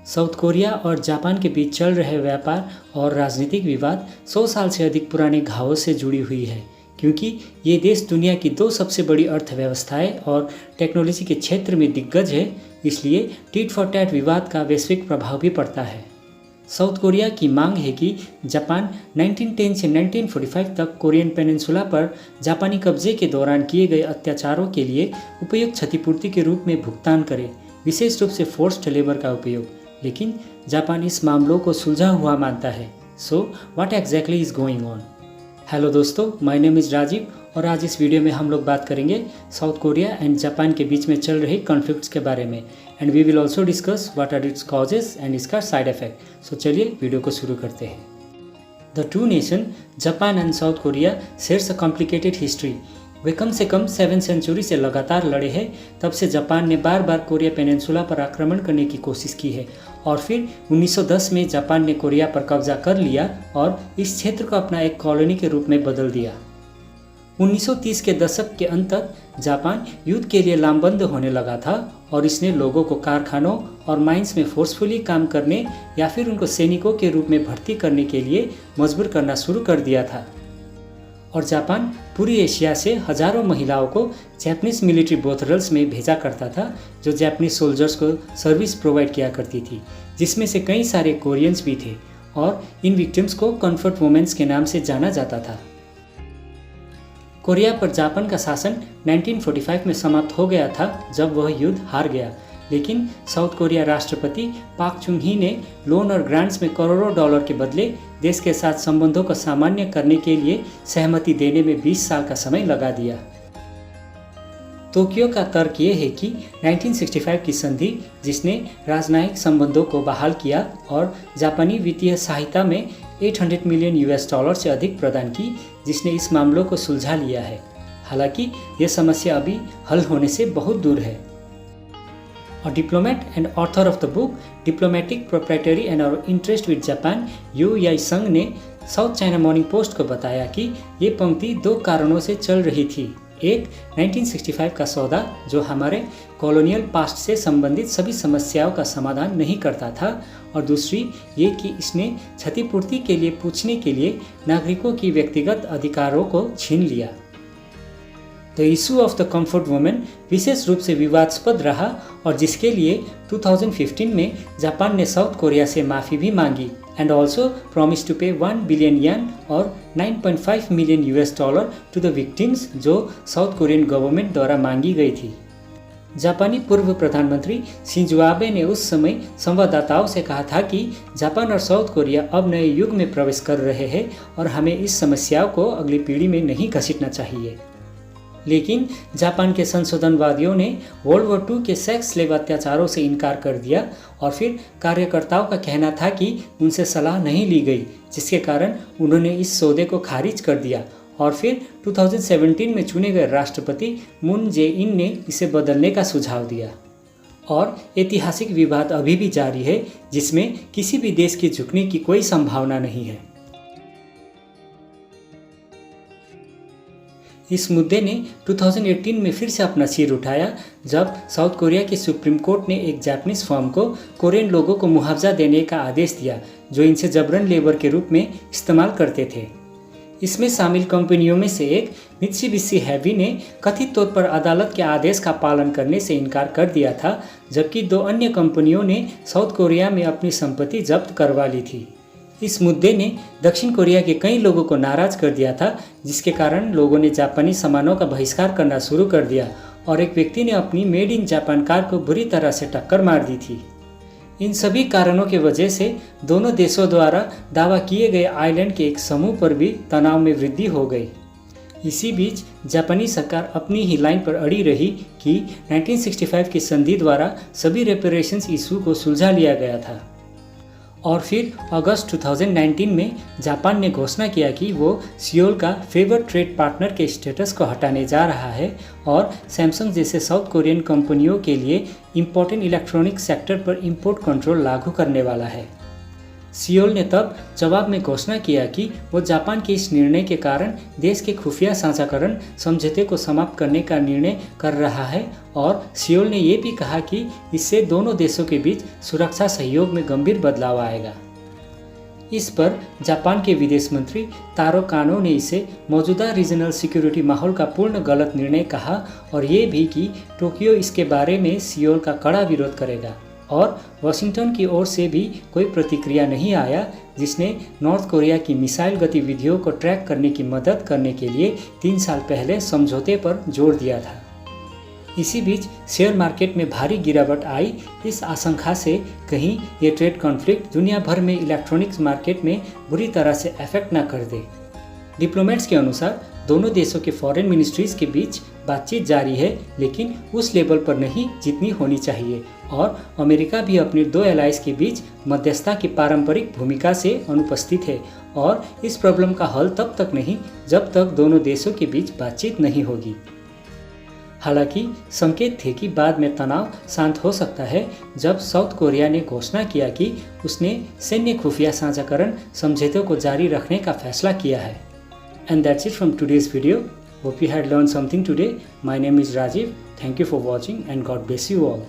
South Korea और Japan के बीच चल रहे व्यापार और राजनीतिक विवाद 100 साल से अधिक पुराने घावों से जुड़ी हुई है, क्योंकि ये देश दुनिया की दो सबसे बड़ी अर्थव्यवस्थाएं और टेक्नोलॉजी के क्षेत्र में दिग्गज है। इसलिए टिट फॉर टैट विवाद का वैश्विक प्रभाव भी पड़ता है। साउथ कोरिया की मांग है कि जापान 1910 से 1945 तक कोरियन पेनिनसुला पर जापानी कब्जे के दौरान किए गए अत्याचारों के लिए उपयुक्त क्षतिपूर्ति के रूप में भुगतान करे, विशेष रूप से फोर्स्ड लेबर का उपयोग। लेकिन जापान इस मामलों को सुलझा हुआ मानता है। So what exactly is going on? Hello दोस्तों, माय नेम इज़ राजीव और आज इस वीडियो में हम लोग बात करेंगे साउथ कोरिया एंड जापान के बीच में चल रहे कॉन्फ्लिक्ट्स के बारे में, and we will also discuss what are its causes and इसका साइड इफेक्ट। सो चलिए वीडियो को शुरू करते हैं। The two nation Japan and South Korea shares a complicated history. वे कम से कम 7 सेंचुरी से लगातार लड़े हैं। तब से जापान ने बार बार कोरिया पेनिनसुला पर आक्रमण करने की कोशिश की है और फिर 1910 में जापान ने कोरिया पर कब्जा कर लिया और इस क्षेत्र को अपना एक कॉलोनी के रूप में बदल दिया। 1930 के दशक के अंत तक जापान युद्ध के लिए लामबंद होने लगा था और इसने लोगों को कारखानों और माइंस में फोर्सफुली काम करने या फिर उनको सैनिकों के रूप में भर्ती करने के लिए मजबूर करना शुरू कर दिया था। और जापान पूरी एशिया से हजारों महिलाओं को जापानीज मिलिट्री बोथरल्स में भेजा करता था, जो जापानीज सोल्जर्स को सर्विस प्रोवाइड किया करती थी, जिसमें से कई सारे कोरियंस भी थे और इन विक्टिम्स को कंफर्ट वुमेन्स के नाम से जाना जाता था। कोरिया पर जापान का शासन 1945 में समाप्त हो गया था जब वह युद्ध हार गया, लेकिन साउथ कोरिया राष्ट्रपति पाक चुंग ही ने लोन और ग्रांट्स में करोड़ों डॉलर के बदले देश के साथ संबंधों को सामान्य करने के लिए सहमति देने में 20 साल का समय लगा दिया। टोक्यो का तर्क ये है कि 1965 की संधि, जिसने राजनयिक संबंधों को बहाल किया और जापानी वित्तीय सहायता में $800 मिलियन से अधिक प्रदान की, जिसने इस मामलों को सुलझा लिया है। हालांकि यह समस्या अभी हल होने से बहुत दूर है। A diplomat and author of the book Diplomatic Proprietary and Our Interest with Japan, यू याई संग ने साउथ चाइना मॉर्निंग पोस्ट को बताया कि ये पंक्ति दो कारणों से चल रही थी। एक, 1965 का सौदा, जो हमारे कॉलोनियल पास्ट से संबंधित सभी समस्याओं का समाधान नहीं करता था, और दूसरी ये कि इसने क्षतिपूर्ति के लिए पूछने के लिए नागरिकों की व्यक्तिगत अधिकारों को छीन लिया। The issue of the comfort women विशेष रूप से विवादास्पद रहा और जिसके लिए 2015 में जापान ने साउथ कोरिया से माफ़ी भी मांगी एंड ऑल्सो प्रॉमिस टू पे 1 बिलियन येन और $9.5 मिलियन टू द विक्टिम्स, जो साउथ कोरियन गवर्नमेंट द्वारा मांगी गई थी। जापानी पूर्व प्रधानमंत्री शिंजो आबे ने उस समय संवाददाताओं से कहा था कि जापान और साउथ कोरिया अब नए युग में प्रवेश कर रहे हैं और हमें इस समस्याओं को अगली पीढ़ी में नहीं घसीटना चाहिए। लेकिन जापान के संशोधनवादियों ने वर्ल्ड वॉर II के सेक्स स्लेव अत्याचारों से इनकार कर दिया और फिर कार्यकर्ताओं का कहना था कि उनसे सलाह नहीं ली गई, जिसके कारण उन्होंने इस सौदे को खारिज कर दिया और फिर 2017 में चुने गए राष्ट्रपति मून जे-इन ने इसे बदलने का सुझाव दिया। और ऐतिहासिक विवाद अभी भी जारी है, जिसमें किसी भी देश के झुकने की कोई संभावना नहीं है। इस मुद्दे ने 2018 में फिर से अपना सिर उठाया जब साउथ कोरिया के सुप्रीम कोर्ट ने एक जापानीज फर्म को कोरियन लोगों को मुआवजा देने का आदेश दिया, जो इनसे जबरन लेबर के रूप में इस्तेमाल करते थे। इसमें शामिल कंपनियों में से एक मित्सुबिशी हेवी ने कथित तौर पर अदालत के आदेश का पालन करने से इनकार कर दिया था, जबकि 2 अन्य कंपनियों ने साउथ कोरिया में अपनी संपत्ति जब्त करवा ली थी। इस मुद्दे ने दक्षिण कोरिया के कई लोगों को नाराज कर दिया था, जिसके कारण लोगों ने जापानी सामानों का बहिष्कार करना शुरू कर दिया और एक व्यक्ति ने अपनी मेड इन जापान कार को बुरी तरह से टक्कर मार दी थी। इन सभी कारणों की वजह से दोनों देशों द्वारा दावा किए गए आइलैंड के एक समूह पर भी तनाव में वृद्धि हो गई। इसी बीच जापानी सरकार अपनी ही लाइन पर अड़ी रही कि 1965 की संधि द्वारा सभी रेपरेशंस इशू को सुलझा लिया गया था। और फिर अगस्त 2019 में जापान ने घोषणा किया कि वो सियोल का फेवर ट्रेड पार्टनर के स्टेटस को हटाने जा रहा है और सैमसंग जैसे साउथ कोरियन कंपनियों के लिए इम्पोर्टेंट इलेक्ट्रॉनिक सेक्टर पर इंपोर्ट कंट्रोल लागू करने वाला है। सियोल ने तब जवाब में घोषणा किया कि वो जापान के इस निर्णय के कारण देश के खुफिया साझाकरण समझौते को समाप्त करने का निर्णय कर रहा है और सियोल ने ये भी कहा कि इससे दोनों देशों के बीच सुरक्षा सहयोग में गंभीर बदलाव आएगा। इस पर जापान के विदेश मंत्री तारो कानो ने इसे मौजूदा रीजनल सिक्योरिटी माहौल का पूर्ण गलत निर्णय कहा और ये भी कि टोक्यो इसके बारे में सियोल का कड़ा विरोध करेगा और वाशिंगटन की ओर से भी कोई प्रतिक्रिया नहीं आया, जिसने नॉर्थ कोरिया की मिसाइल गतिविधियों को ट्रैक करने की मदद करने के लिए 3 साल पहले समझौते पर जोर दिया था। इसी बीच शेयर मार्केट में भारी गिरावट आई, इस आशंका से कहीं ये ट्रेड कॉन्फ्लिक्ट दुनिया भर में इलेक्ट्रॉनिक्स मार्केट में बुरी तरह से अफेक्ट न कर दे। डिप्लोमेट्स के अनुसार दोनों देशों के फॉरेन मिनिस्ट्रीज के बीच बातचीत जारी है, लेकिन उस लेवल पर नहीं जितनी होनी चाहिए और अमेरिका भी अपने 2 एलाइज के बीच मध्यस्थता की पारंपरिक भूमिका से अनुपस्थित है और इस प्रॉब्लम का हल तब तक नहीं जब तक दोनों देशों के बीच बातचीत नहीं होगी। हालांकि संकेत थे कि बाद में तनाव शांत हो सकता है जब साउथ कोरिया ने घोषणा किया कि उसने सैन्य खुफिया साझाकरण समझौते को जारी रखने का फैसला किया है। And that's it from today's video. Hope you had learned something today. My name is Rajiv. Thank you for watching and God bless you all.